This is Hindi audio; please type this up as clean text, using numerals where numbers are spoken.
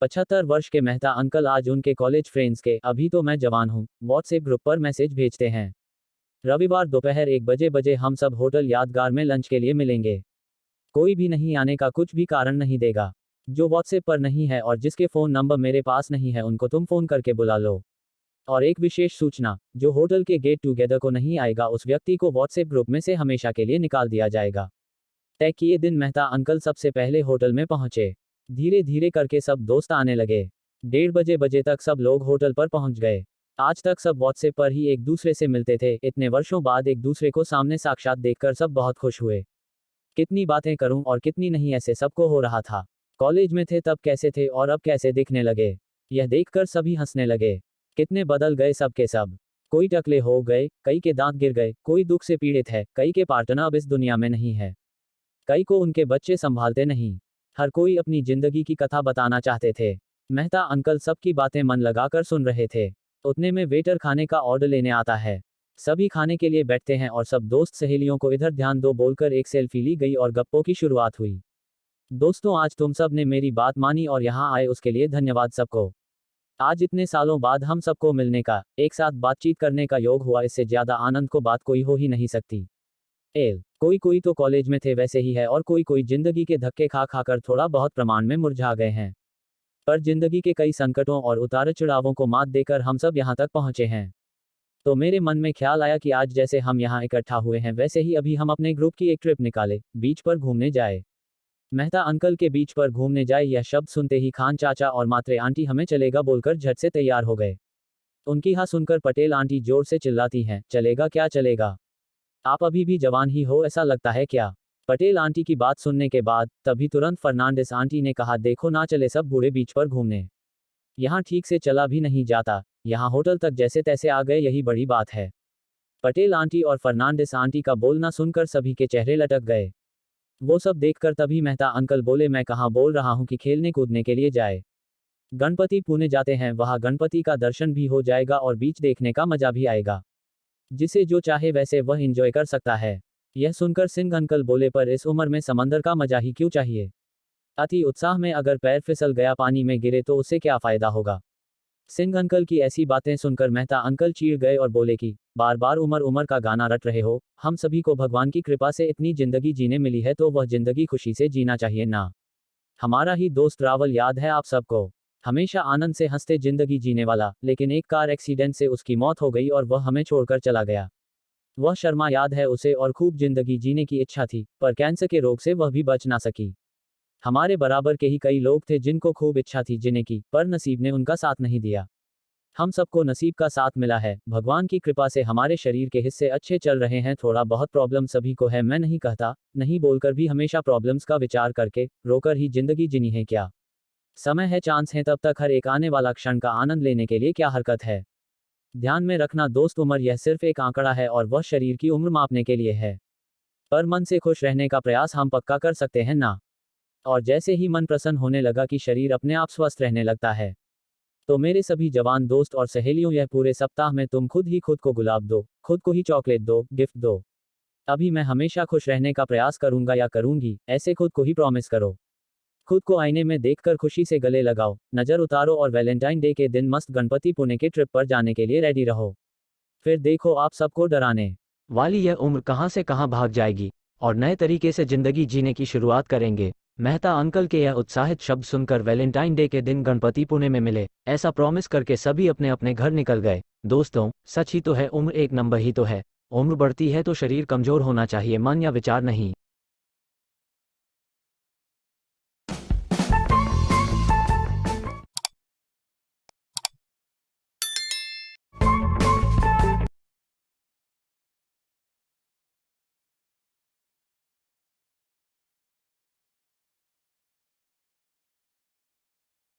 75 वर्ष के मेहता अंकल आज उनके कॉलेज फ्रेंड्स के "अभी तो मैं जवान हूँ" व्हाट्सएप ग्रुप पर मैसेज भेजते हैं। रविवार दोपहर 1 बजे हम सब होटल यादगार में लंच के लिए मिलेंगे। कोई भी नहीं आने का कुछ भी कारण नहीं देगा। जो व्हाट्सएप पर नहीं है और जिसके फ़ोन नंबर मेरे पास नहीं है उनको तुम फ़ोन करके बुला लो। और एक विशेष सूचना, जो होटल के गेट टुगेदर को नहीं आएगा उस व्यक्ति को व्हाट्सएप ग्रुप में से हमेशा के लिए निकाल दिया जाएगा। तय किए दिन मेहता अंकल सबसे पहले होटल में पहुंचे। धीरे धीरे करके सब दोस्त आने लगे। 1:30 बजे तक सब लोग होटल पर पहुंच गए। आज तक सब व्हाट्सएप पर ही एक दूसरे से मिलते थे, इतने वर्षों बाद एक दूसरे को सामने साक्षात देखकर सब बहुत खुश हुए। कितनी बातें करूं और कितनी नहीं, ऐसे सबको हो रहा था। कॉलेज में थे तब कैसे थे और अब कैसे दिखने लगे, यह देखकर सभी हंसने लगे। कितने बदल गए सब के सब। कोई टकले हो गए, कई के दांत गिर गए, कोई दुख से पीड़ित है, कई के पार्टनर अब इस दुनिया में नहीं है, कई को उनके बच्चे संभालते नहीं। हर कोई अपनी जिंदगी की कथा बताना चाहते थे। मेहता अंकल सबकी बातें मन लगाकर सुन रहे थे। उतने में वेटर खाने का ऑर्डर लेने आता है। सभी खाने के लिए बैठते हैं और सब दोस्त सहेलियों को इधर ध्यान दो बोलकर एक सेल्फी ली गई और गप्पों की शुरुआत हुई। दोस्तों, आज तुम सब ने मेरी बात मानी और यहाँ आए उसके लिए धन्यवाद सबको। आज इतने सालों बाद हम सबको मिलने का, एक साथ बातचीत करने का योग हुआ, इससे ज्यादा आनंद को बात कोई हो ही नहीं सकती। कोई कोई तो कॉलेज में थे वैसे ही है और कोई कोई जिंदगी के धक्के खा खाकर थोड़ा बहुत प्रमाण में मुरझा गए हैं। पर जिंदगी के कई संकटों और उतार चढ़ावों को मात देकर हम सब यहाँ तक पहुंचे हैं। तो मेरे मन में ख्याल आया कि आज जैसे हम यहाँ इकट्ठा हुए हैं वैसे ही अभी हम अपने ग्रुप की एक ट्रिप निकाले, बीच पर घूमने जाए। मेहता अंकल के बीच पर घूमने जाए यह शब्द सुनते ही खान चाचा और मात्रे आंटी हमें चलेगा बोलकर झट से तैयार हो गए। उनकी हाँ सुनकर पटेल आंटी जोर से चिल्लाती हैं, चलेगा क्या चलेगा? आप अभी भी जवान ही हो ऐसा लगता है क्या? पटेल आंटी की बात सुनने के बाद तभी तुरंत फर्नांडिस आंटी ने कहा, देखो ना चले सब बूढ़े बीच पर घूमने, यहाँ ठीक से चला भी नहीं जाता, यहाँ होटल तक जैसे तैसे आ गए यही बड़ी बात है। पटेल आंटी और फर्नांडिस आंटी का बोलना सुनकर सभी के चेहरे लटक गए। वो सब देखकर तभी मेहता अंकल बोले, मैं कहाँ बोल रहा हूँ कि खेलने कूदने के लिए जाए। गणपति पुणे जाते हैं, वहाँ गणपति का दर्शन भी हो जाएगा और बीच देखने का मजा भी आएगा। जिसे जो चाहे वैसे वह एंजॉय कर सकता है। यह सुनकर सिंह अंकल बोले, पर इस उम्र में समंदर का मजा ही क्यों चाहिए? अति उत्साह में अगर पैर फिसल गया पानी में गिरे तो उससे क्या फायदा होगा? सिंह अंकल की ऐसी बातें सुनकर मेहता अंकल चीड़ गए और बोले कि बार बार उम्र उम्र का गाना रट रहे हो, हम सभी को भगवान की कृपा से इतनी जिंदगी जीने मिली है तो वह जिंदगी खुशी से जीना चाहिए ना। हमारा ही दोस्त रावल याद है आप सबको, हमेशा आनंद से हंसते जिंदगी जीने वाला, लेकिन एक कार एक्सीडेंट से उसकी मौत हो गई और वह हमें छोड़कर चला गया। वह शर्मा याद है उसे, और खूब जिंदगी जीने की इच्छा थी, पर कैंसर के रोग से वह भी बच ना सकी। हमारे बराबर के ही कई लोग थे जिनको खूब इच्छा थी जीने की, पर नसीब ने उनका साथ नहीं दिया। हम सबको नसीब का साथ मिला है, भगवान की कृपा से हमारे शरीर के हिस्से अच्छे चल रहे हैं। थोड़ा बहुत प्रॉब्लम सभी को है, मैं नहीं कहता, नहीं बोलकर भी हमेशा प्रॉब्लम्स का विचार करके रोकर ही जिंदगी जीनी है क्या? समय है, चांस है, तब तक हर एक आने वाला क्षण का आनंद लेने के लिए क्या हरकत है? ध्यान में रखना दोस्त, उम्र यह सिर्फ एक आंकड़ा है और वह शरीर की उम्र मापने के लिए है, पर मन से खुश रहने का प्रयास हम पक्का कर सकते हैं ना। और जैसे ही मन प्रसन्न होने लगा कि शरीर अपने आप स्वस्थ रहने लगता है। तो मेरे सभी जवान दोस्त और सहेलियों, यह पूरे सप्ताह में तुम खुद ही खुद को गुलाब दो, खुद को ही चॉकलेट दो, गिफ्ट दो। अभी मैं हमेशा खुश रहने का प्रयास करूंगा या करूंगी, ऐसे खुद को ही प्रॉमिस करो। खुद को आईने में देखकर खुशी से गले लगाओ, नजर उतारो और वैलेंटाइन डे के दिन मस्त गणपति पुणे के ट्रिप पर जाने के लिए रेडी रहो। फिर देखो आप सबको डराने वाली यह उम्र कहां से कहां भाग जाएगी और नए तरीके से जिंदगी जीने की शुरुआत करेंगे। मेहता अंकल के यह उत्साहित शब्द सुनकर वैलेंटाइन डे के दिन गणपति पुणे में मिले, ऐसा प्रॉमिस करके सभी अपने अपने घर निकल गए। दोस्तों, सच ही तो है, उम्र एक नंबर ही तो है। उम्र बढ़ती है तो शरीर कमजोर होना चाहिए, मन या विचार नहीं।